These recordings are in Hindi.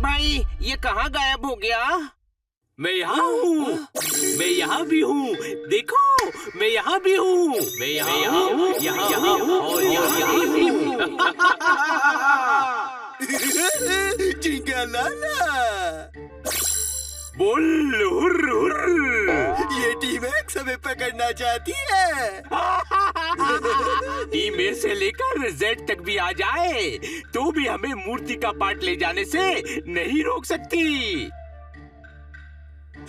भाई ये कहाँ गायब हो गया? मैं यहाँ हूँ, मैं यहाँ भी हूँ, देखो मैं यहाँ भी हूँ, मैं यहाँ हूँ, यहाँ हूँ और यहाँ भी हूँ। जिंगालाला बोल हुर्र हुर्र। ये टीम एक्स हमें पकड़ना चाहती है। टीम ए से लेकर जेड तक भी आ जाए तो भी हमें मूर्ति का पार्ट ले जाने से नहीं रोक सकती।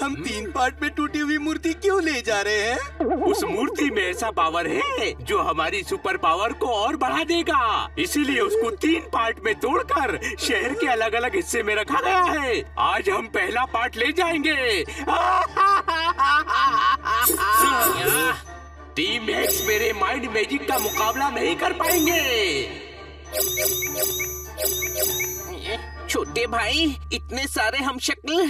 हम 3 पार्ट में टूटी हुई मूर्ति क्यों ले जा रहे हैं? उस मूर्ति में ऐसा पावर है जो हमारी सुपर पावर को और बढ़ा देगा, इसीलिए उसको 3 पार्ट में तोड़कर शहर के अलग अलग हिस्से में रखा गया है। आज हम पहला पार्ट ले जाएंगे। टीम एक्स मेरे माइंड मैजिक का मुकाबला नहीं कर पाएंगे। छोटे भाई इतने सारे हम शक्ल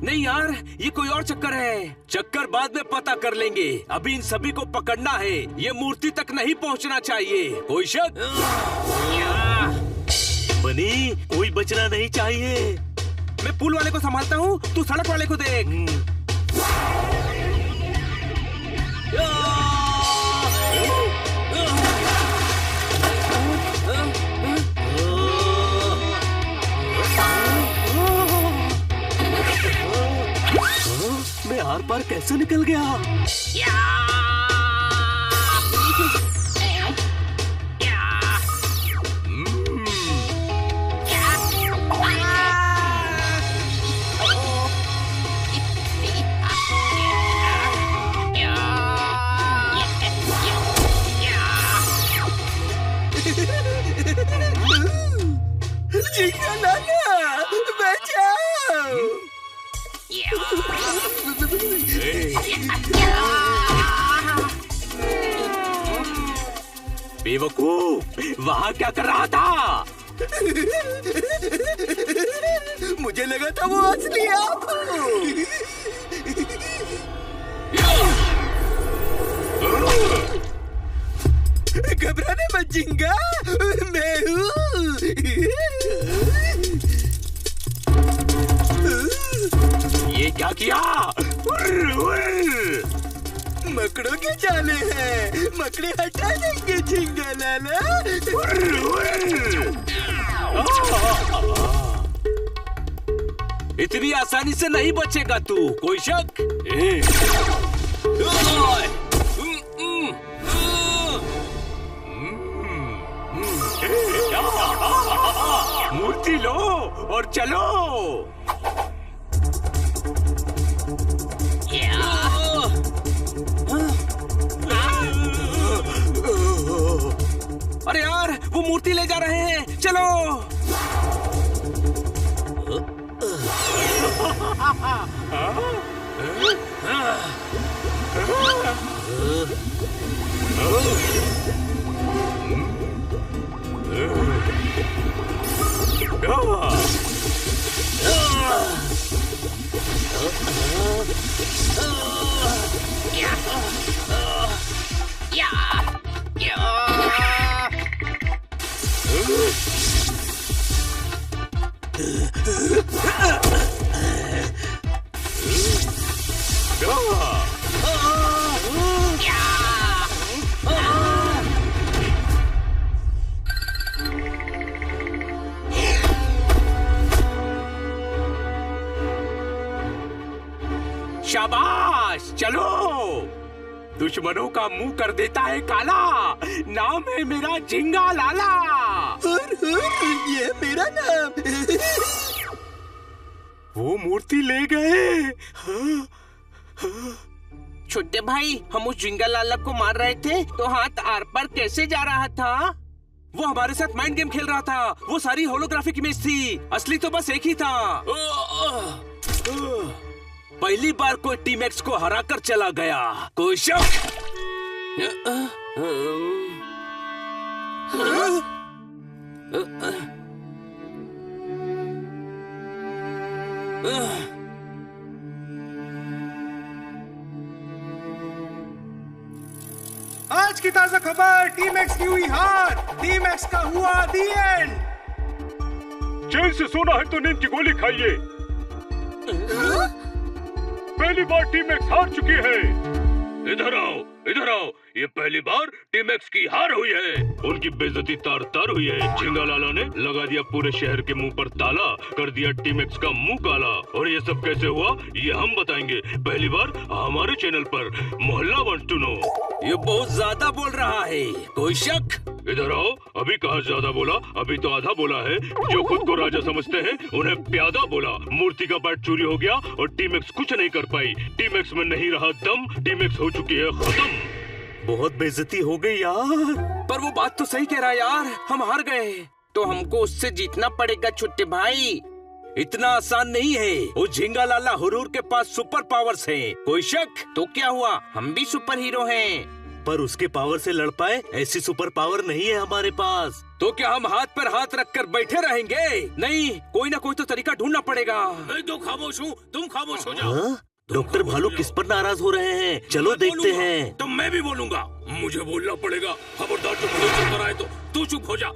नहीं यार, ये कोई और चक्कर है। चक्कर बाद में पता कर लेंगे, अभी इन सभी को पकड़ना है। ये मूर्ति तक नहीं पहुंचना चाहिए। कोई शक? बनी, कोई बचना नहीं चाहिए। मैं पुल वाले को संभालता हूँ, तू सड़क वाले को देख। मैं आर पार कैसे निकल गया? जिंगालाला बचाओ। बेवकूफ, वहाँ क्या कर रहा था? मुझे लगा था वो असली आप हो। घबराने मत जिंगा, मैं हूँ। ये क्या किया? मकड़ों के जाले हैं, मकड़े हटा देंगे जिंगालाला। इतनी आसानी से नहीं बचेगा तू, कोई शक? मूर्ति लो और चलो। अरे यार, वो मूर्ति ले जा रहे हैं, चलो। शाबाश, चलो। दुश्मनों का मुंह कर देता है काला। नाम है मेरा जिंगालाला। ये मेरा नाम। वो मूर्ति ले गए। छोटे भाई, हम उस जिंगालाला को मार रहे थे तो हाथ आर पार कैसे जा रहा था? वो हमारे साथ माइंड गेम खेल रहा था। वो सारी होलोग्राफिक इमेज थी, असली तो बस एक ही था। पहली बार कोई टीम एक्स को हराकर चला गया, कोई शक? आज की ताजा खबर, टीम एक्स की हुई हार, टीम एक्स का हुआ दी एंड। चैन से सोना है तो नींद की गोली खाइए। पहली बार टीम एक्स हार चुकी है। इधर आओ, इधर आओ। ये पहली बार टीम एक्स की हार हुई है। उनकी बेइज्जती तार तार हुई है। झिंगा लाला ने लगा दिया पूरे शहर के मुंह पर ताला, कर दिया टीम एक्स का मुंह काला। और ये सब कैसे हुआ ये हम बताएंगे पहली बार हमारे चैनल पर। मोहल्ला वांट्स टू नो। ये बहुत ज्यादा बोल रहा है, कोई शक? इधर आओ। अभी कहाँ ज्यादा बोला, अभी तो आधा बोला है। जो खुद को राजा समझते हैं उन्हें प्यादा बोला। मूर्ति का पार्ट चोरी हो गया और टीम एक्स कुछ नहीं कर पाई। टीम एक्स में नहीं रहा दम, टीम एक्स हो चुकी है खत्म। बहुत बेइज्जती हो गई यार। पर वो बात तो सही कह रहा है यार, हम हार गए। तो हमको उससे जीतना पड़ेगा छोटे भाई। इतना आसान नहीं है। वो झिंगा लाला हुरूर के पास सुपर पावर्स हैं। कोई शक? तो क्या हुआ, हम भी सुपर हीरो हैं। पर उसके पावर से लड़ पाए ऐसी सुपर पावर नहीं है हमारे पास। तो क्या हम हाथ पर हाथ रखकर बैठे रहेंगे? नहीं, कोई ना कोई तो तरीका ढूंढना पड़ेगा। मैं तो खामोश हूँ, तुम खामोश हो जाओ। हाँ? डॉक्टर भालू किस पर नाराज हो रहे हैं? चलो देखते हैं। तो मैं भी बोलूंगा, मुझे बोलना पड़ेगा। खबरदार तुम मुझे चुप कराए तो तू चुप हो जा।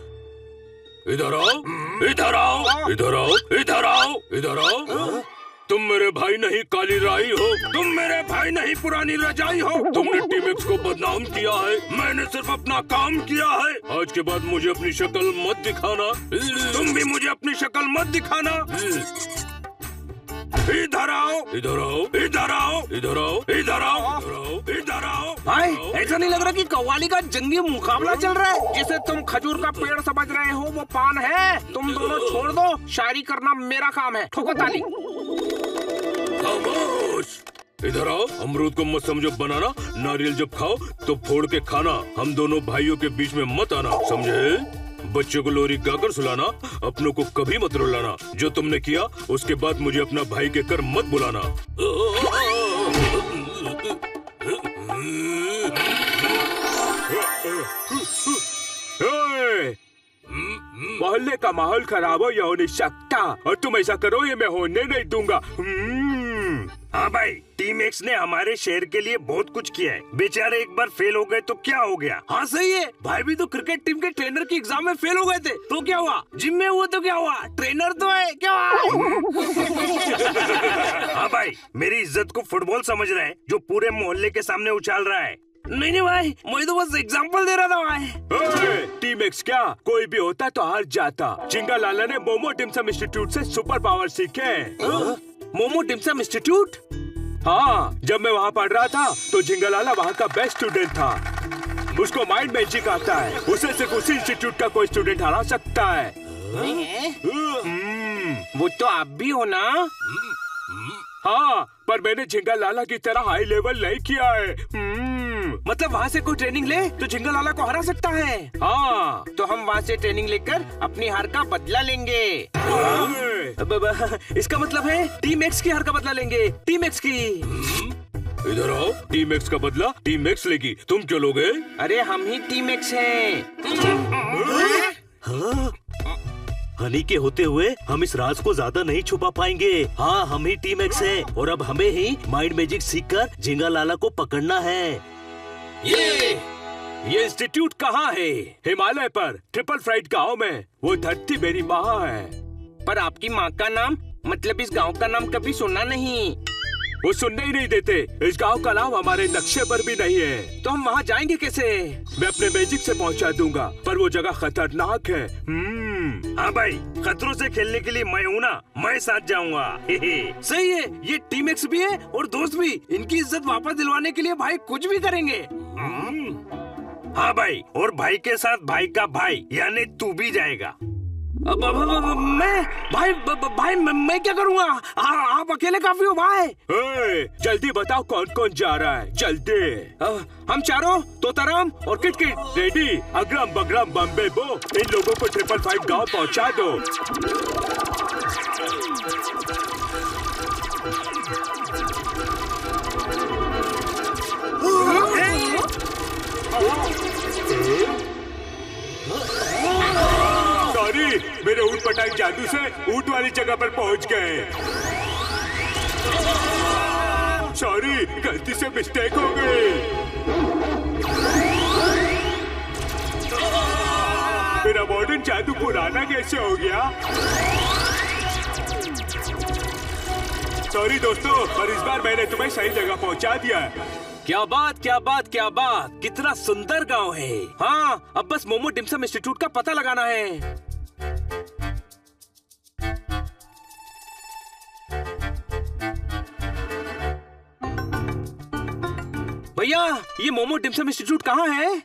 इधर आओ, इधर आओ, इधर आओ, इधर आओ, इधर आओ। तुम मेरे भाई नहीं काली राई हो। तुम मेरे भाई नहीं पुरानी रजाई हो। तुमने टीम एक्स को बदनाम किया है। मैंने सिर्फ अपना काम किया है। आज के बाद मुझे अपनी शक्ल मत दिखाना। तुम भी मुझे अपनी शक्ल मत दिखाना। इधर आओ, इधर आओ, इधर आओ, इधर आओ, इधर आओ, इधर आओ। इधर आओ। भाई ऐसा नहीं लग रहा कि कव्वाली का जंगी मुकाबला चल रहा है? जिसे तुम खजूर का पेड़ समझ रहे हो वो पान है। तुम दोनों छोड़ दो, शायरी करना मेरा काम है। ठोको ताली। खामोश। इधर आओ। अमरूद को मत समझो बनाना। नारियल जब खाओ तो फोड़ के खाना। हम दोनों भाइयों के बीच में मत आना, समझे? बच्चों को लोरी गाकर सुलाना, अपनों को कभी मत रुलाना। जो तुमने किया उसके बाद मुझे अपना भाई के कर मत बुलाना। मोहल्ले का माहौल खराब हो यह हो नहीं सकता, और तुम ऐसा करो ये मैं होने नहीं दूंगा। हाँ भाई, टीम एक्स ने हमारे शहर के लिए बहुत कुछ किया है। बेचारे एक बार फेल हो गए तो क्या हो गया? हाँ सही है, भाई भी तो क्रिकेट टीम के ट्रेनर की एग्जाम में फेल हो गए थे। तो क्या हुआ? जिम में हुआ तो क्या हुआ? ट्रेनर तो है, क्या हुआ? हाँ भाई, मेरी इज्जत को फुटबॉल समझ रहा है जो पूरे मोहल्ले के सामने उछाल रहा है। नहीं भाई, मैं तो बस एग्जांपल दे रहा था भाई। टीम एक्स क्या कोई भी होता तो हार जाता। झिंगा लाला ने मोमो डिम्सम इंस्टीट्यूट से सुपर पावर सीखे। Momo dim sum institute? हाँ, जब मैं वहाँ पढ़ रहा था तो झिंगा लाला वहाँ का बेस्ट स्टूडेंट था। उसको माइंड मैजिक आता है। उसे सिर्फ उसी इंस्टीट्यूट का कोई स्टूडेंट हरा सकता है। वो तो आप भी हो ना? हाँ, पर मैंने झिंगा लाला की तरह हाई लेवल नहीं किया है। मतलब वहाँ से कोई ट्रेनिंग ले तो झिंगा लाला को हरा सकता है। हाँ, तो हम वहाँ से ट्रेनिंग लेकर अपनी हार का बदला लेंगे। इसका मतलब है टीम एक्स की हार का बदला लेंगे। टीम एक्स की। इधर आओ। टीम एक्स का बदला टीम एक्स लेगी, तुम क्यों लोगे? अरे हम ही टीम एक्स हैं। हाँ? हनी के होते हुए हम इस राज को ज्यादा नहीं छुपा पाएंगे। हाँ, हम ही टीम एक्स हैं और अब हमें ही माइंड मैजिक सीखकर झिंगा लाला को पकड़ना है। ये इंस्टीट्यूट कहाँ है? हिमालय पर ट्रिपल फ्लाइट गांव में। वो धरती मेरी माँ है। पर आपकी माँ का नाम, मतलब इस गांव का नाम कभी सुना नहीं। वो सुनने ही नहीं देते। इस गांव का नाम हमारे नक्शे पर भी नहीं है। तो हम वहाँ जाएंगे कैसे? मैं अपने मैजिक से पहुँचा दूंगा, पर वो जगह खतरनाक है। हाँ भाई, खतरों से खेलने के लिए मैं हूँ ना, मैं साथ जाऊंगा। सही है, ये टीम एक्स भी है और दोस्त भी। इनकी इज्जत वापस दिलवाने के लिए भाई कुछ भी करेंगे। हाँ भाई, और भाई के साथ भाई का भाई यानी तू भी जाएगा। मैं भाई मैं क्या करूँगा? आप अकेले काफी हो भाई। जल्दी बताओ कौन कौन जा रहा है, जल्दी। हम चारों, तोताराम और किटकिट रेडी। अग्रम बग्रम बम्बे बो, इन लोगों को ट्रिपल फाइव गांव पहुंचा दो। मेरे ऊँट पटांग जादू से ऊँट वाली जगह पर पहुंच गए। सॉरी, गलती से मिस्टेक हो गई। मेरा मॉडर्न जादू पुराना कैसे हो गया? सॉरी दोस्तों, पर इस बार मैंने तुम्हें सही जगह पहुंचा दिया है। क्या बात क्या बात क्या बात, कितना सुंदर गांव है। हाँ, अब बस मोमो डिम्सम इंस्टीट्यूट का पता लगाना है। भैया, ये मोमो डिम्सम इंस्टीट्यूट कहाँ है?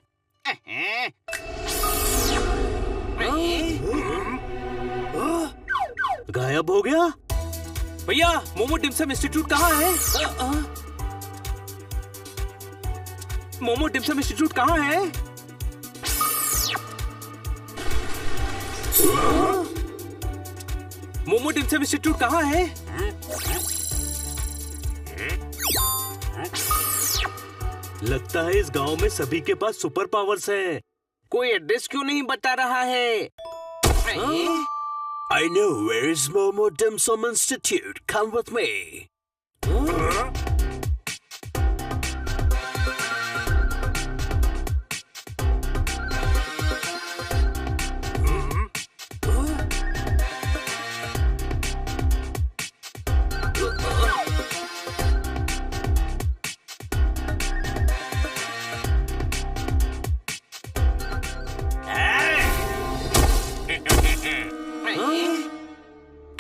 गायब हो गया। भैया, मोमो डिम्सम इंस्टीट्यूट कहाँ है? मोमो डिम्सम इंस्टीट्यूट कहाँ है? मोमो डिम्सम इंस्टीट्यूट कहाँ है? लगता है इस गांव में सभी के पास सुपर पावर्स हैं। कोई एड्रेस क्यों नहीं बता रहा है? I know where is Momo Dim Sum Institute. Come with me.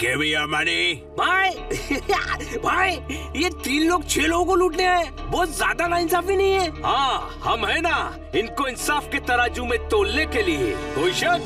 Give me your money. भाई भाई, ये 3 लोग 6 लोगों को लूटने आए। बहुत ज्यादा नाइंसाफी नहीं है? हाँ, हम है ना, इनको इंसाफ के तराजू में तोलने के लिए। कोई शक?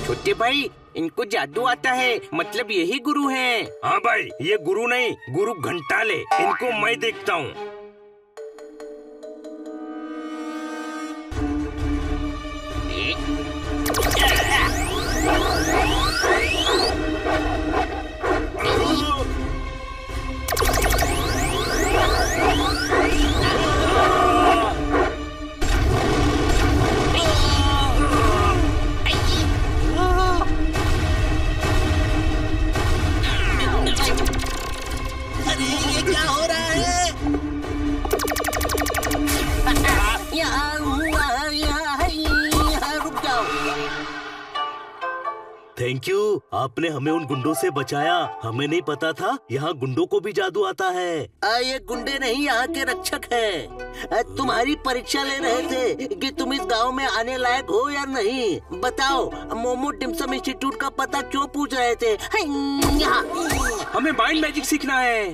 छोटे भाई, इनको जादू आता है, मतलब यही गुरु हैं। हाँ भाई, ये गुरु नहीं, गुरु घंटाले। इनको मैं देखता हूँ। थैंक यू, आपने हमें उन गुंडों से बचाया। हमें नहीं पता था यहाँ गुंडों को भी जादू आता है। ये गुंडे नहीं, यहाँ के रक्षक हैं। तुम्हारी परीक्षा ले रहे थे कि तुम इस गांव में आने लायक हो या नहीं। बताओ, मोमो डिम्सम इंस्टीट्यूट का पता क्यों पूछ रहे थे? हमें माइंड मैजिक सीखना है।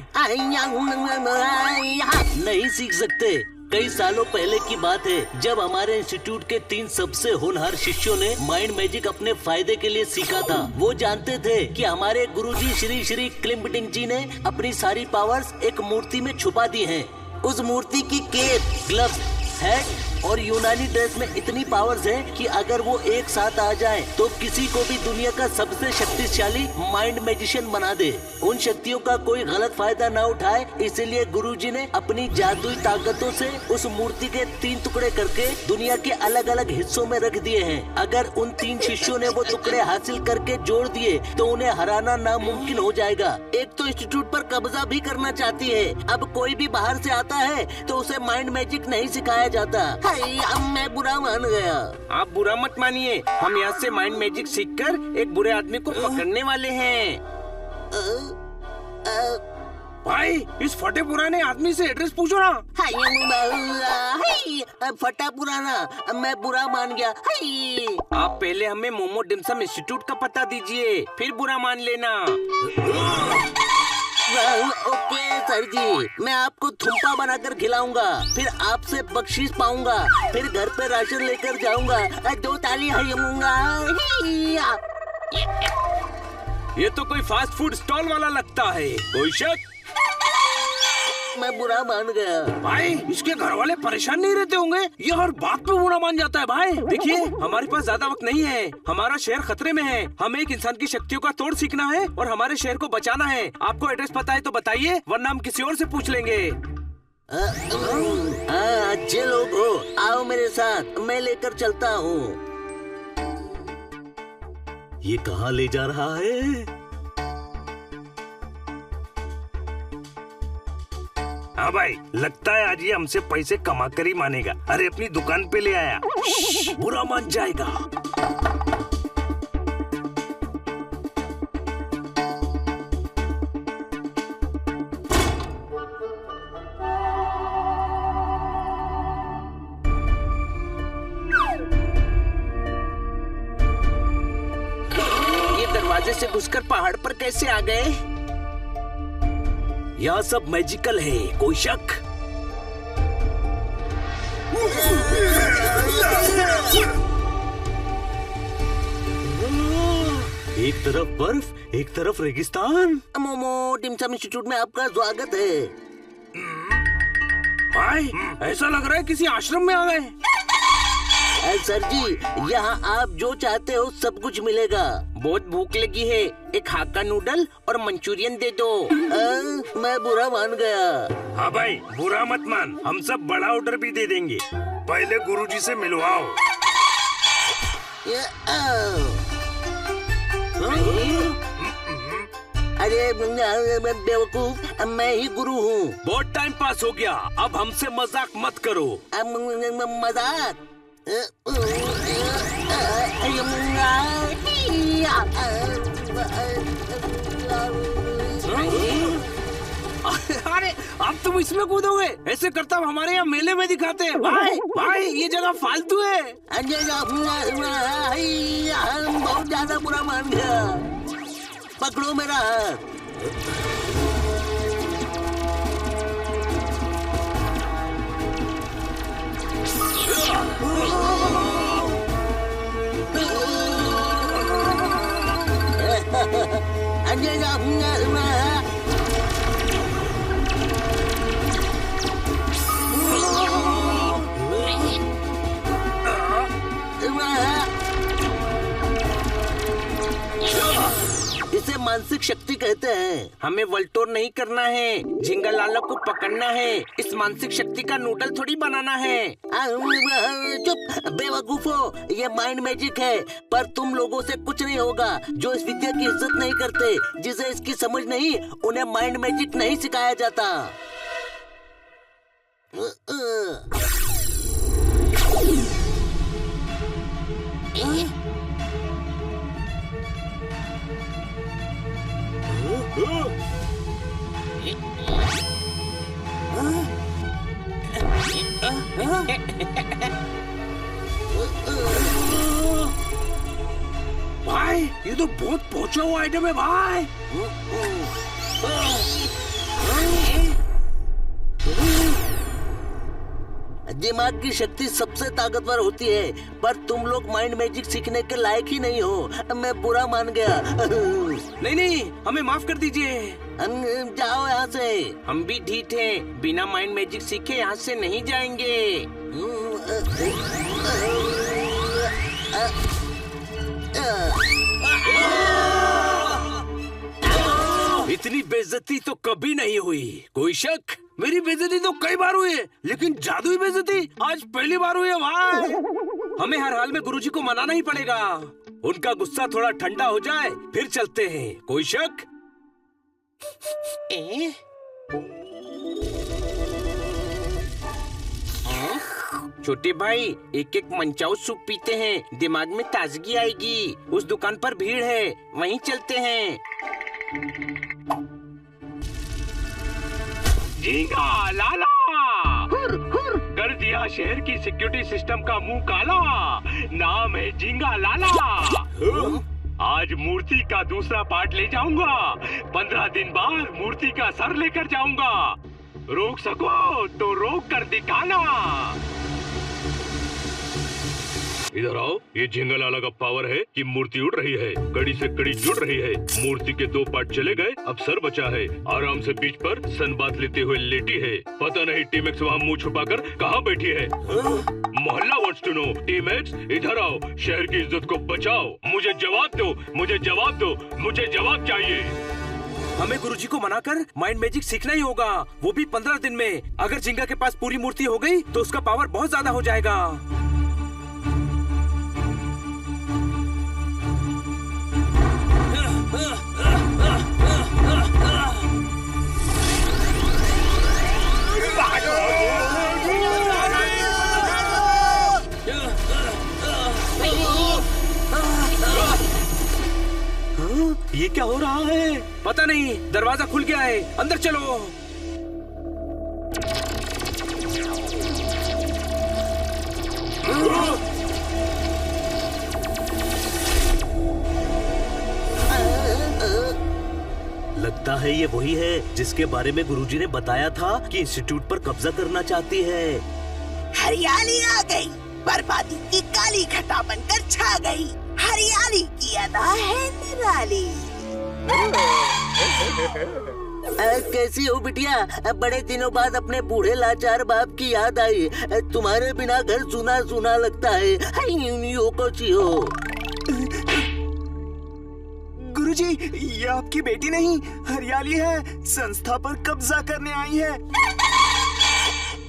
नहीं सीख सकते। कई सालों पहले की बात है, जब हमारे इंस्टीट्यूट के 3 सबसे होनहार शिष्यों ने माइंड मैजिक अपने फायदे के लिए सीखा था। वो जानते थे कि हमारे गुरुजी श्री श्री क्लिम्पटिंग जी ने अपनी सारी पावर्स एक मूर्ति में छुपा दी हैं। उस मूर्ति की केप, ग्लव्स, हैट और यूनानी ड्रेस में इतनी पावर्स हैं कि अगर वो एक साथ आ जाए तो किसी को भी दुनिया का सबसे शक्तिशाली माइंड मैजिशियन बना दे। उन शक्तियों का कोई गलत फायदा न उठाए, इसलिए गुरुजी ने अपनी जादुई ताकतों से उस मूर्ति के 3 टुकड़े करके दुनिया के अलग अलग हिस्सों में रख दिए हैं। अगर उन 3 शिष्यों ने वो टुकड़े हासिल करके जोड़ दिए तो उन्हें हराना नामुमकिन हो जाएगा। एक तो इंस्टीट्यूट पर कब्जा भी करना चाहती है। अब कोई भी बाहर से आता है तो उसे माइंड मैजिक नहीं सिखाया जाता। अब मैं बुरा मान गया। आप बुरा मत मानिए, हम यहाँ से माइंड मैजिक सीखकर एक बुरे आदमी को पकड़ने वाले हैं। भाई, इस फटे पुराने आदमी से एड्रेस पूछो ना। फटा पुराना, मैं बुरा मान गया। आप पहले हमें मोमो डिम्सम इंस्टीट्यूट का पता दीजिए, फिर बुरा मान लेना। ओके सर जी, मैं आपको थुम्पा बनाकर खिलाऊंगा, फिर आपसे बख्शीश पाऊंगा, फिर घर पे राशन लेकर जाऊंगा, 2 ताली हयूंगा। ये तो कोई फास्ट फूड स्टॉल वाला लगता है। कोई शक? मैं बुरा मान गया। भाई इसके घर वाले परेशान नहीं रहते होंगे? ये हर बात पे बुरा मान जाता है भाई। देखिए हमारे पास ज्यादा वक्त नहीं है, हमारा शहर खतरे में है। हमें एक इंसान की शक्तियों का तोड़ सीखना है और हमारे शहर को बचाना है। आपको एड्रेस पता है तो बताइए, वरना हम किसी और से पूछ लेंगे। अच्छे लोग हो, आओ मेरे साथ, मैं लेकर चलता हूँ। ये कहाँ ले जा रहा है? हाँ भाई, लगता है आज ये हमसे पैसे कमा कर ही मानेगा। अरे अपनी दुकान पे ले आया, बुरा मान जाएगा। ये दरवाजे से घुसकर पहाड़ पर कैसे आ गए? यह सब मैजिकल है, कोई शक? एक तरफ बर्फ, एक तरफ रेगिस्तान। मोमो टिमसम इंस्टीट्यूट में आपका स्वागत है। भाई ऐसा लग रहा है किसी आश्रम में आ गए। सर जी, यहाँ आप जो चाहते हो सब कुछ मिलेगा। बहुत भूख लगी है, एक हाक्का नूडल और मंचूरियन दे दो। मैं बुरा मान गया। हाँ भाई बुरा मत मान, हम सब बड़ा ऑर्डर भी दे देंगे। पहले गुरुजी से मिलवाओ। अरे बेवकूफ, मैं ही गुरु हूँ। बहुत टाइम पास हो गया, अब हमसे मजाक मत करो। मजाक? अरे अब तुम इसमें कूदोगे? ऐसे करता हमारे यहाँ मेले में दिखाते हैं। भाई भाई ये जगह फालतू है। बहुत ज्यादा बुरा मान गया। पकड़ो मेरा हाथ। इसे मानसिक शक्ति कहते हैं। हमें वल्टोर नहीं करना है, झिंगालाला को पकड़ना है। इस मानसिक शक्ति का नूडल थोड़ी बनाना है। चुप बेवकूफो, ये माइंड मैजिक है। पर तुम लोगों से कुछ नहीं होगा। जो इस विद्या की इज्जत नहीं करते, जिसे इसकी समझ नहीं, उन्हें माइंड मैजिक नहीं सिखाया जाता। भाई ये तो बहुत पहुंचा हुआ आइटम है भाई। दिमाग की शक्ति सबसे ताकतवर होती है, पर तुम लोग माइंड मैजिक सीखने के लायक ही नहीं हो। मैं बुरा मान गया। नहीं नहीं, हमें माफ कर दीजिए। जाओ यहाँ से। हम भी ढीठ हैं, बिना माइंड मैजिक सीखे यहाँ से नहीं जाएंगे। इतनी बेइज्जती तो कभी नहीं हुई, कोई शक? मेरी बेइज्जती तो कई बार हुई है, लेकिन जादुई बेइज्जती आज पहली बार हुई है भाई। हमें हर हाल में गुरुजी को मनाना ही पड़ेगा। उनका गुस्सा थोड़ा ठंडा हो जाए फिर चलते हैं, कोई शक? छोटे भाई एक एक मंचाऊ सूप पीते हैं, दिमाग में ताजगी आएगी। उस दुकान पर भीड़ है, वहीं चलते हैं। झींगा लाला कर दिया शहर की सिक्योरिटी सिस्टम का मुंह काला। नाम है झींगा लाला। आज मूर्ति का दूसरा पार्ट ले जाऊंगा। 15 दिन बाद मूर्ति का सर लेकर जाऊंगा। रोक सको तो रोक कर दिखाना। इधर आओ। ये झिंगालाला का पावर है कि मूर्ति उड़ रही है, कड़ी से कड़ी जुड़ रही है। मूर्ति के 2 पार्ट चले गए, अब सर बचा है। आराम से बीच पर सन बात लेते हुए लेटी है। पता नहीं टीम एक्स वहाँ मुँह छुपाकर कहाँ बैठी है। मोहल्ला wants to know. Team X इधर आओ, शहर की इज्जत को बचाओ। मुझे जवाब दो, मुझे जवाब दो, मुझे जवाब चाहिए। हमें गुरुजी को मनाकर माइंड मैजिक सीखना ही होगा, वो भी 15 दिन में। अगर जिंगा के पास पूरी मूर्ति हो गई तो उसका पावर बहुत ज्यादा हो जाएगा। ये क्या हो रहा है? पता नहीं, दरवाजा खुल गया है, अंदर चलो। लगता है ये वही है जिसके बारे में गुरुजी ने बताया था कि इंस्टीट्यूट पर कब्जा करना चाहती है। हरियाली आ गई, बर्बादी की काली घटा बनकर छा गई। हरियाली की अदा है निराली। कैसी हो बिटिया? बड़े दिनों बाद अपने बूढ़े लाचार बाप की याद आई। तुम्हारे बिना घर सुना सुना लगता है। कैसी हो? गुरुजी, ये आपकी बेटी नहीं, हरियाली है। संस्था पर कब्जा करने आई है।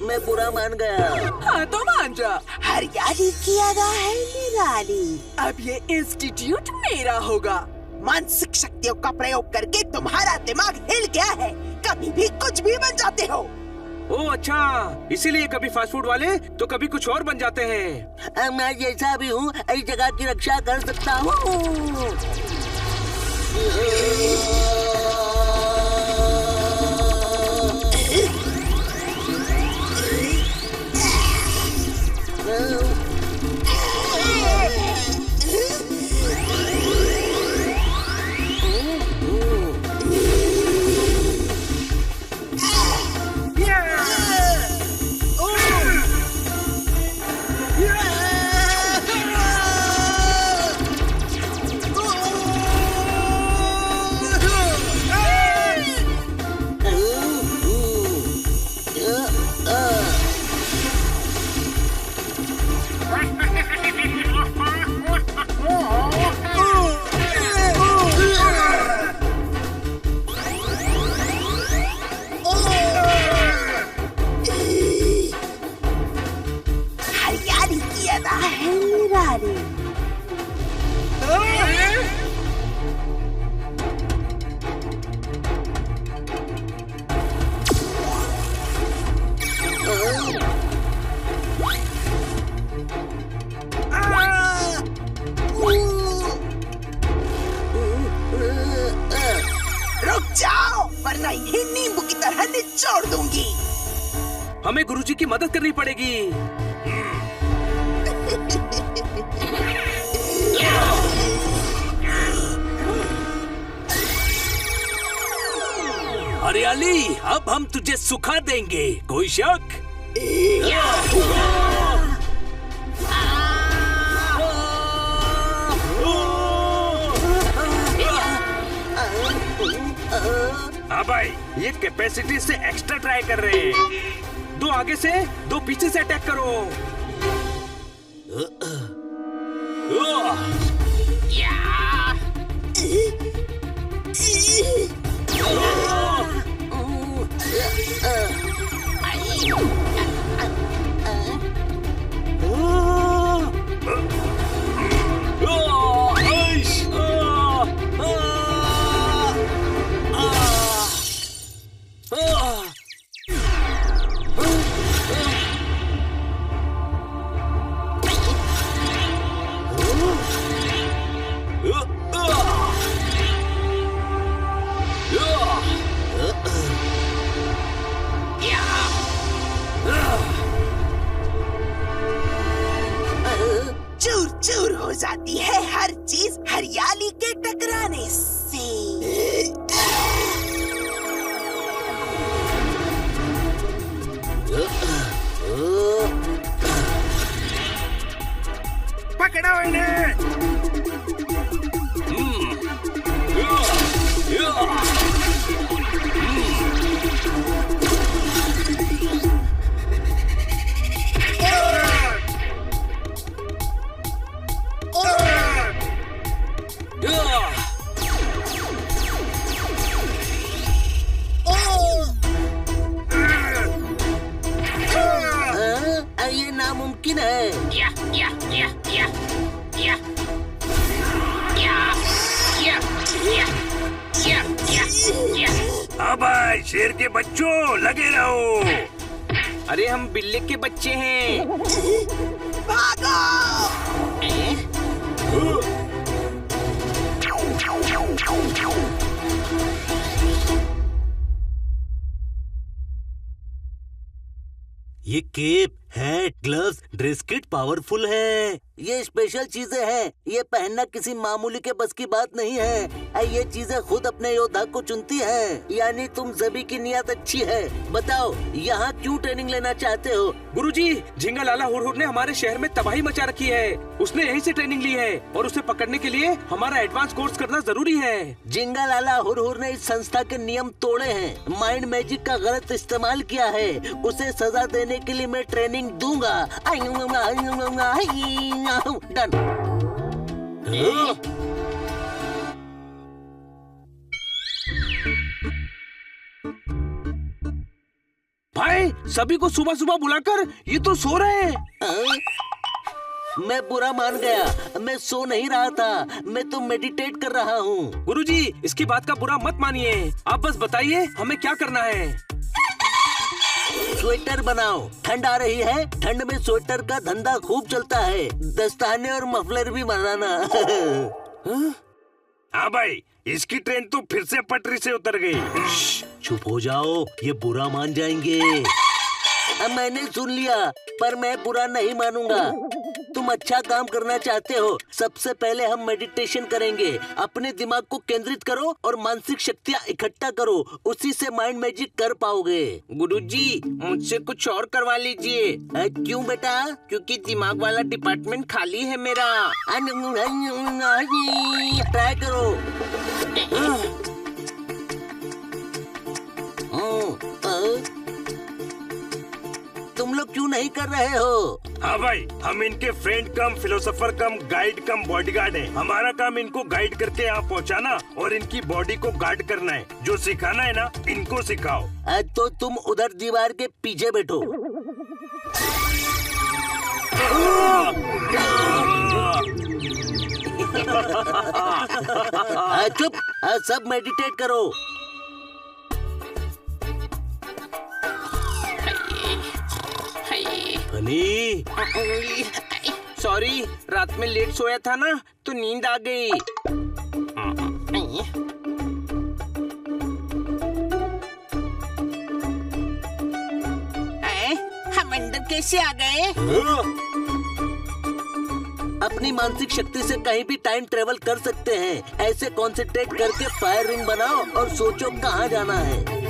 मैं बुरा मान गया। हाँ तो मान जा। हरियाली की अदा है निराली। अब ये इंस्टीट्यूट मेरा होगा। मानसिक शक्तियों का प्रयोग करके तुम्हारा दिमाग हिल गया है। कभी भी कुछ भी बन जाते हो। ओह अच्छा, इसीलिए कभी फास्ट फूड वाले तो कभी कुछ और बन जाते हैं। मैं जैसा भी हूँ इस जगह की रक्षा कर सकता हूँ। रुक जाओ, वरना इन्हें नींबू की तरह निचोड़ दूंगी। हमें गुरुजी की मदद करनी पड़ेगी। हरियाली, अब हम तुझे सुखा देंगे, कोई शक? हाँ भाई, ये कैपेसिटी से एक्स्ट्रा ट्राई कर रहे हैं। 2 आगे से 2 पीछे से अटैक करो। चूर चूर हो जाती है हर चीज हरियाली के टकराने से। इन्हें। ये नामुमकिन है। हाँ भाई, शेर के बच्चों लगे रहो। अरे हम बिल्ली के बच्चे हैं। भागो! ये cape, hat, gloves, dress kit powerful है। ये स्पेशल चीजें हैं। ये पहनना किसी मामूली के बस की बात नहीं है। ये चीजें खुद अपने योद्धा को चुनती हैं। यानी तुम सभी की नियत अच्छी है। बताओ, यहाँ क्यों ट्रेनिंग लेना चाहते हो? गुरुजी, झिंगा लाला हुरहुर ने हमारे शहर में तबाही मचा रखी है। उसने यहीं से ट्रेनिंग ली है और उसे पकड़ने के लिए हमारा एडवांस कोर्स करना जरूरी है। झिंगा लाला हुरहुर ने इस संस्था के नियम तोड़े हैं, माइंड मैजिक का गलत इस्तेमाल किया है। उसे सजा देने के लिए मैं ट्रेनिंग दूंगा। डन। भाई, सभी को सुबह सुबह बुलाकर ये तो सो रहे हैं। मैं बुरा मान गया। मैं सो नहीं रहा था, मैं तो मेडिटेट कर रहा हूँ। गुरुजी, इसकी बात का बुरा मत मानिए। आप बस बताइए हमें क्या करना है। स्वेटर बनाओ। ठंड आ रही है, ठंड में स्वेटर का धंधा खूब चलता है। दस्ताने और मफलर भी बनाना। हाँ भाई, इसकी ट्रेन तो फिर से पटरी से उतर गई। चुप हो जाओ, ये बुरा मान जाएंगे। मैंने सुन लिया, पर मैं बुरा नहीं मानूंगा। तुम अच्छा काम करना चाहते हो, सबसे पहले हम मेडिटेशन करेंगे। अपने दिमाग को केंद्रित करो और मानसिक शक्तियाँ इकट्ठा करो, उसी से माइंड मैजिक कर पाओगे। गुरुजी, मुझसे कुछ और करवा लीजिए। क्यों बेटा? क्योंकि दिमाग वाला डिपार्टमेंट खाली है मेरा। ट्राई करो। तुम लोग क्यों नहीं कर रहे हो? हाँ भाई, हम इनके फ्रेंड कम फिलोसोफर कम गाइड कम बॉडीगार्ड हैं। हमारा काम इनको गाइड करके यहाँ पहुँचाना और इनकी बॉडी को गार्ड करना है। जो सिखाना है ना, इनको सिखाओ। तो तुम उधर दीवार के पीछे बैठो। चुप, सब मेडिटेट करो। हनी, सॉरी, रात में लेट सोया था ना, तो नींद आ गई। हम अंदर कैसे आ गए? अपनी मानसिक शक्ति से कहीं भी टाइम ट्रेवल कर सकते हैं। ऐसे कॉन्सेंट्रेट करके फायर रिंग बनाओ और सोचो कहाँ जाना है।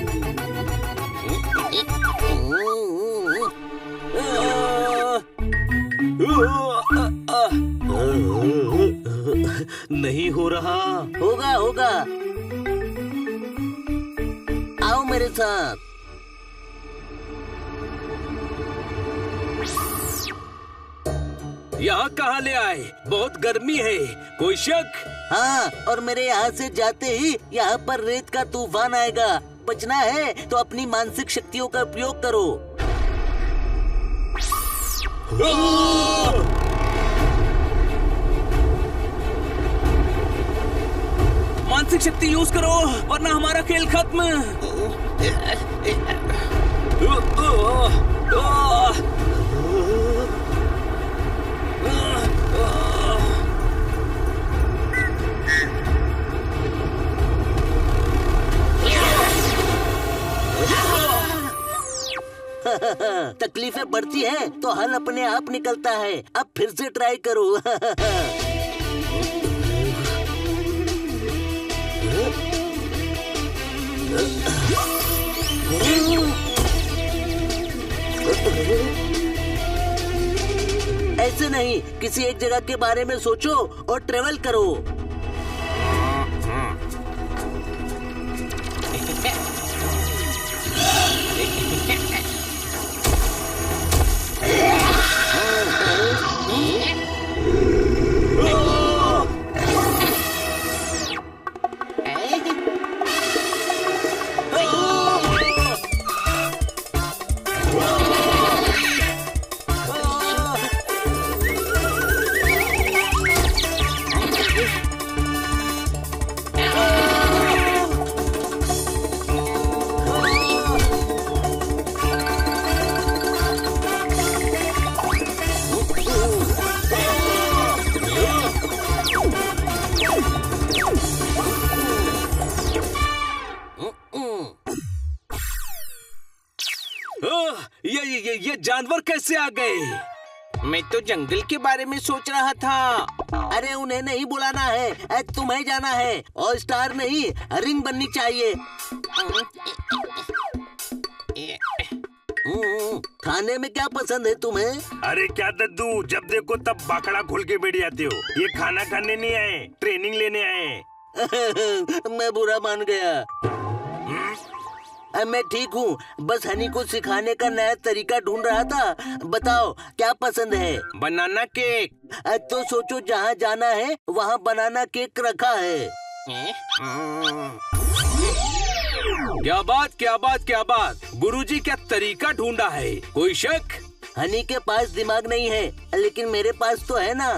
नहीं हो रहा। होगा होगा, आओ मेरे साथ। यहाँ कहाँ ले आए? बहुत गर्मी है, कोई शक? हाँ, और मेरे यहाँ से जाते ही यहाँ पर रेत का तूफान आएगा। बचना है तो अपनी मानसिक शक्तियों का उपयोग करो। मानसिक शक्ति यूज करो, वरना हमारा खेल खत्म। तकलीफें बढ़ती हैं तो हल अपने आप निकलता है। अब फिर से ट्राई करो। ऐसे नहीं, किसी एक जगह के बारे में सोचो और ट्रेवल करो। ये जानवर कैसे आ गए? मैं तो जंगल के बारे में सोच रहा था। अरे उन्हें नहीं बुलाना है, तुम्हें जाना है। और स्टार नहीं, रिंग बननी चाहिए। खाने में क्या पसंद है तुम्हें? अरे क्या दद्दू, जब देखो तब बाकड़ा खोल के बैठ जाते हो। ये खाना खाने नहीं आए, ट्रेनिंग लेने आए। मैं बुरा मान गया। मैं ठीक हूँ, बस हनी को सिखाने का नया तरीका ढूंढ रहा था। बताओ क्या पसंद है? बनाना केक। तो सोचो, जहाँ जाना है वहाँ बनाना केक रखा है। क्या बात क्या बात क्या बात, गुरुजी क्या तरीका ढूंढा है? कोई शक? हनी के पास दिमाग नहीं है, लेकिन मेरे पास तो है ना।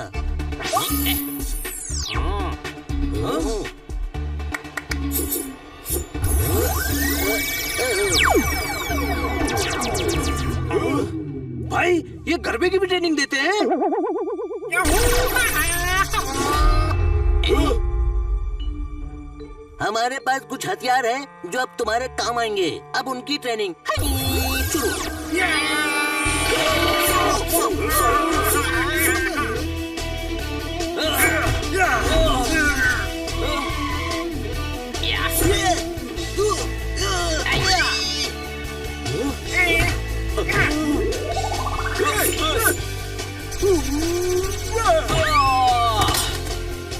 भाई, ये गरबे की भी ट्रेनिंग देते हैं? हमारे पास कुछ हथियार हैं जो अब तुम्हारे काम आएंगे। अब उनकी ट्रेनिंग शुरू।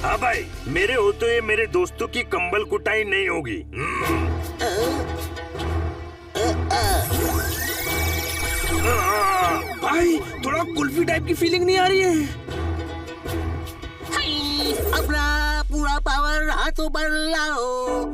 हाँ भाई, मेरे हो तो ये मेरे दोस्तों की कंबल कुटाई नहीं होगी। भाई, थोड़ा कुल्फी टाइप की फीलिंग नहीं आ रही है? अपना पूरा पावर हाथों पर लाओ।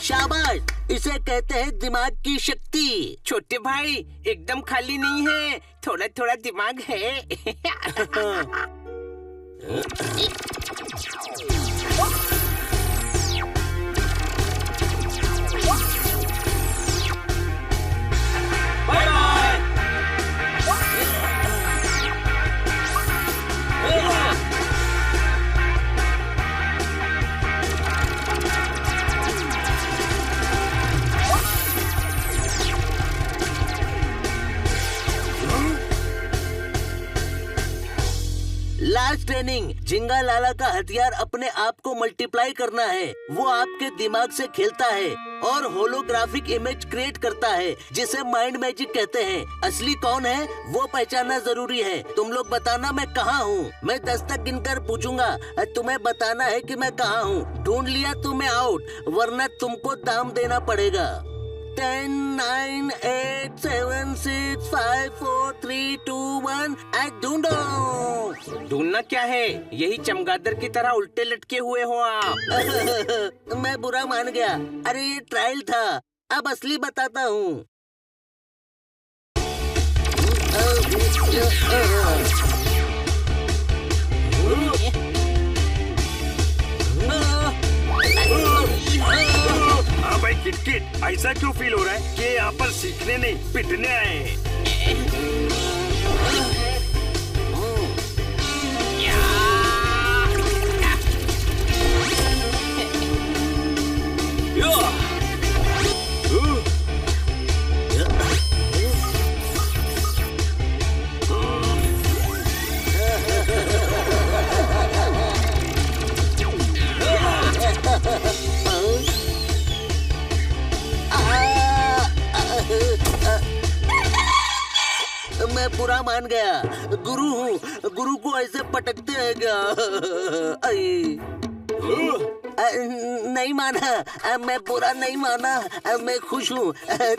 शाबाश, इसे कहते हैं दिमाग की शक्ति। छोटे भाई, एकदम खाली नहीं है, थोड़ा थोड़ा दिमाग है। Bye bye. लास्ट ट्रेनिंग, झिंगा लाला का हथियार अपने आप को मल्टीप्लाई करना है। वो आपके दिमाग से खेलता है और होलोग्राफिक इमेज क्रिएट करता है, जिसे माइंड मैजिक कहते हैं। असली कौन है वो पहचानना जरूरी है। तुम लोग बताना मैं कहाँ हूँ। मैं 10 तक गिनकर पूछूंगा, तुम्हें बताना है कि मैं कहाँ हूँ। ढूंढ लिया तो मैं आउट, वरना तुमको दाम देना पड़ेगा। 10, 9, 8, 7, 6, 5, 4, 3, 2, 1। ढूंढो। ढूंढना क्या है? यही चमगादड़ की तरह उल्टे लटके हुए हो आप। मैं बुरा मान गया। अरे ये ट्रायल था, अब असली बताता हूँ। हाँ भाई किटकिट, ऐसा क्यों फील हो रहा है कि यहाँ पर सीखने नहीं पिटने आए हैं? बुरा मान गया। गुरु हूँ, गुरु को ऐसे पटकते हैं क्या? नहीं माना, मैं बुरा नहीं माना, मैं खुश हूँ।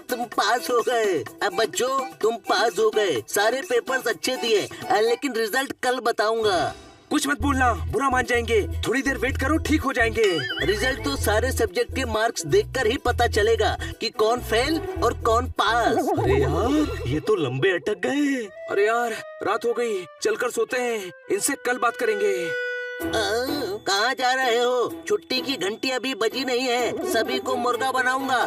तुम पास हो गए। बच्चों, तुम पास हो गए। सारे पेपर्स अच्छे दिए, लेकिन रिजल्ट कल बताऊंगा। कुछ मत बोलना, बुरा मान जाएंगे। थोड़ी देर वेट करो, ठीक हो जाएंगे। रिजल्ट तो सारे सब्जेक्ट के मार्क्स देखकर ही पता चलेगा कि कौन फेल और कौन पास। अरे यार, ये तो लंबे अटक गए। अरे यार, रात हो गई, चलकर सोते हैं। इनसे कल बात करेंगे। कहाँ जा रहे हो? छुट्टी की घंटी अभी बजी नहीं है। सभी को मुर्गा बनाऊंगा।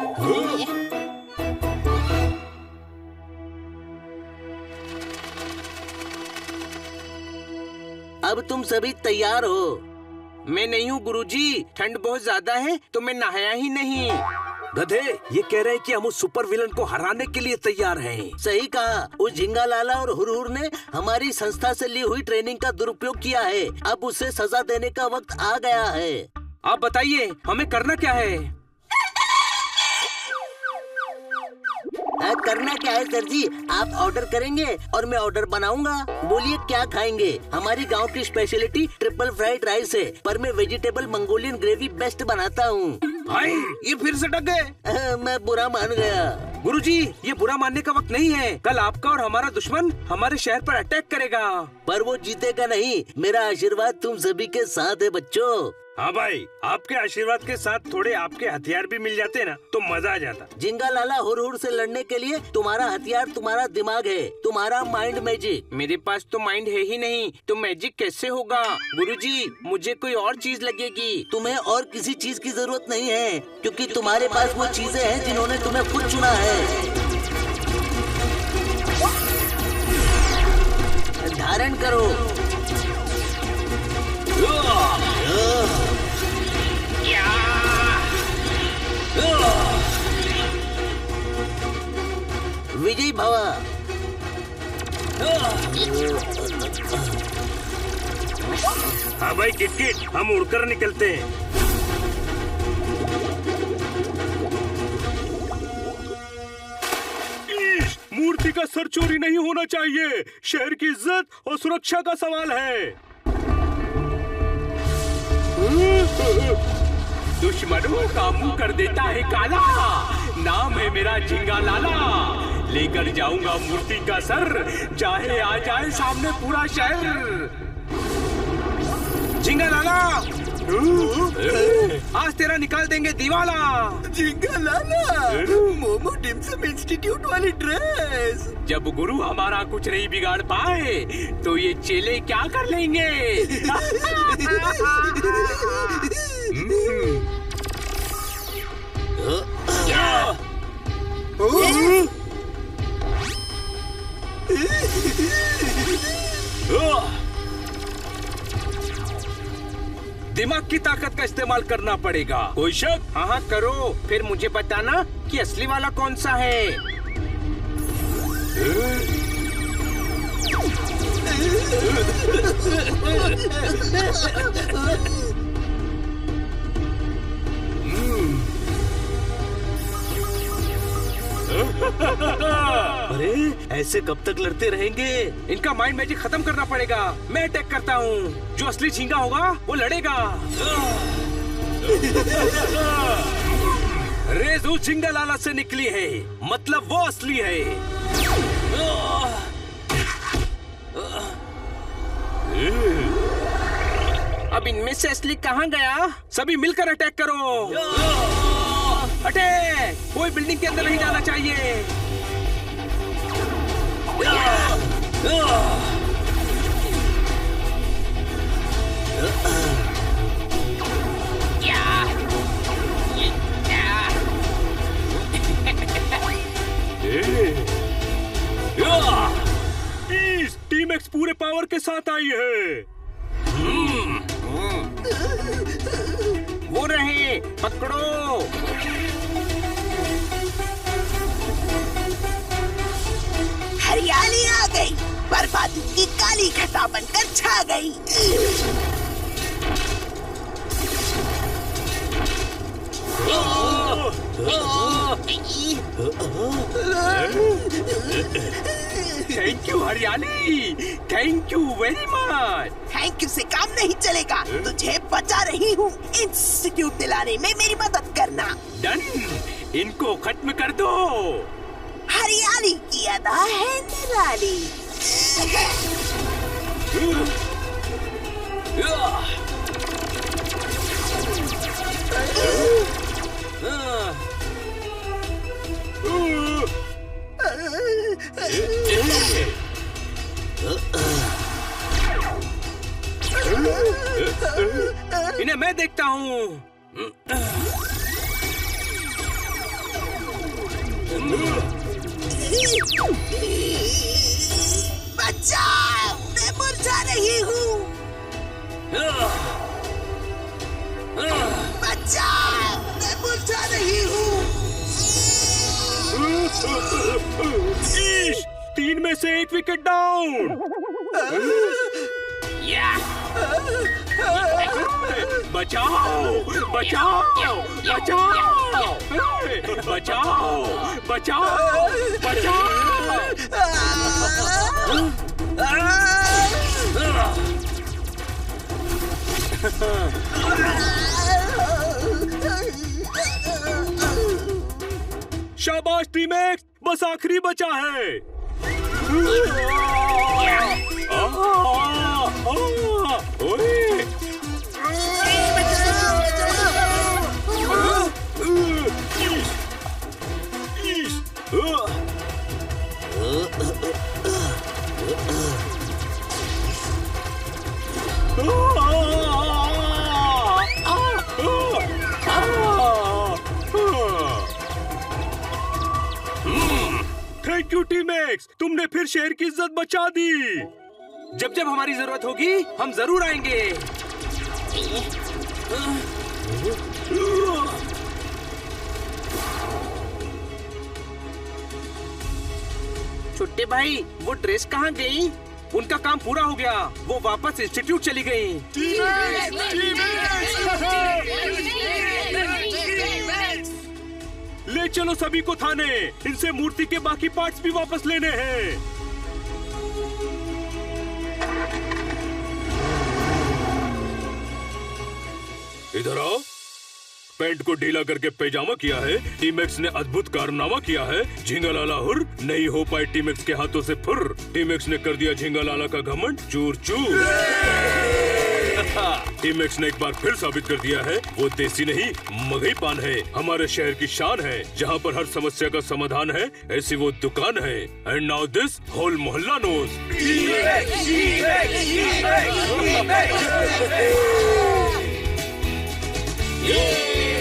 अब तुम सभी तैयार हो? मैं नहीं हूँ गुरुजी, ठंड बहुत ज्यादा है तो मैं नहाया ही नहीं। गधे, ये कह रहे हैं कि हम उस सुपर विलन को हराने के लिए तैयार हैं। सही कहा। उस झिंगा लाला और हुरहुर ने हमारी संस्था से ली हुई ट्रेनिंग का दुरुपयोग किया है। अब उसे सजा देने का वक्त आ गया है। आप बताइए, हमें करना क्या है? करना क्या है सर जी? आप ऑर्डर करेंगे और मैं ऑर्डर बनाऊंगा। बोलिए क्या खाएंगे? हमारी गांव की स्पेशलिटी ट्रिपल फ्राइड राइस है, पर मैं वेजिटेबल मंगोलियन ग्रेवी बेस्ट बनाता हूँ। हाय, ये फिर से डग गए। मैं बुरा मान गया। गुरुजी, ये बुरा मानने का वक्त नहीं है। कल आपका और हमारा दुश्मन हमारे शहर पर अटैक करेगा। पर वो जीतेगा नहीं। मेरा आशीर्वाद तुम सभी के साथ है बच्चों। हाँ भाई, आपके आशीर्वाद के साथ थोड़े आपके हथियार भी मिल जाते ना तो मजा आ जाता। झिंगा लाला हुरहुर से लड़ने के लिए तुम्हारा हथियार तुम्हारा दिमाग है, तुम्हारा माइंड मैजिक। मेरे पास तो माइंड है ही नहीं, तो मैजिक कैसे होगा? गुरुजी, मुझे कोई और चीज लगेगी। तुम्हें और किसी चीज की जरूरत नहीं है, क्योंकि तुम्हारे पास वो चीजें हैं जिन्होंने तुम्हें खुद चुना है। धारण करो। विजय भव। हाँ भाई किटकिट, हम उड़कर निकलते हैं। मूर्ति का सर चोरी नहीं होना चाहिए। शहर की इज्जत और सुरक्षा का सवाल है। दुश्मनों का मुंह कर देता है काला। नाम है मेरा झिंगा लाला। लेकर जाऊंगा मूर्ति का सर, चाहे आ जाए सामने पूरा शहर। झिंगा लाला, आज तेरा निकाल देंगे दीवाला। झिंगा लाला, मोमो डिम्सम इंस्टीट्यूट वाली ड्रेस। जब गुरु हमारा कुछ नहीं बिगाड़ पाए तो ये चेले क्या कर लेंगे? दिमाग की ताकत का इस्तेमाल करना पड़ेगा। कोई शक? हाँ हाँ करो, फिर मुझे बताना कि असली वाला कौन सा है। अरे ऐसे कब तक लड़ते रहेंगे? इनका माइंड मैजिक खत्म करना पड़ेगा। मैं अटैक करता हूँ। जो असली झींगा होगा वो लड़ेगा। रेजू झिंगा लाला से निकली है, मतलब वो असली है। अब इनमें से असली कहाँ गया? सभी मिलकर अटैक करो। अटैक! कोई बिल्डिंग के अंदर नहीं जाना चाहिए। टीम एक्स पूरे पावर के साथ आई है। वो रहे, पकड़ो। हरियाली आ गई, बर्बादी की काली घटा बनकर छा गई। थैंक यू हरियाली, thank you very much. Thank you से काम नहीं चलेगा, तुझे बचा रही हूँ। इंस्टीट्यूट दिलाने में मेरी मदद करना। डन, इनको खत्म कर दो। हरियाली की अदा है निराली। इन्हें मैं देखता हूँ। बचाओ, मैं मुरझा रही हूँ। बचाओ, मैं मुरझा रही हूँ। 3 में से 1 विकेट डाउन। बचाओ, बचाओ, बचाओ, बचाओ, बचाओ, बचाओ। शाबाश टीम एक्स, बस आखिरी बचा है। थैंक यू टीम एक्स, तुमने फिर शहर की इज्जत बचा दी। जब जब हमारी जरूरत होगी हम जरूर आएंगे। छोटे भाई, वो ड्रेस कहाँ गई? उनका काम पूरा हो गया, वो वापस इंस्टीट्यूट चली गई। ले चलो सभी को थाने, इनसे मूर्ति के बाकी पार्ट्स भी वापस लेने हैं। इधर आओ। पैंट को ढीला करके पैजामा किया है, टीमेक्स ने अद्भुत कारनामा किया है। झिंगालाला हुर, नहीं हो पाए टीमेक्स के हाथों से फुर। टीमेक्स ने कर दिया झिंगालाला का घमंड चूर चूर। टीमेक्स ने एक बार फिर साबित कर दिया है वो देसी नहीं मगही पान है, हमारे शहर की शान है। जहाँ पर हर समस्या का समाधान है, ऐसी वो दुकान है। एंड नाउ दिस होल मोहल्ला नोज। Yeah!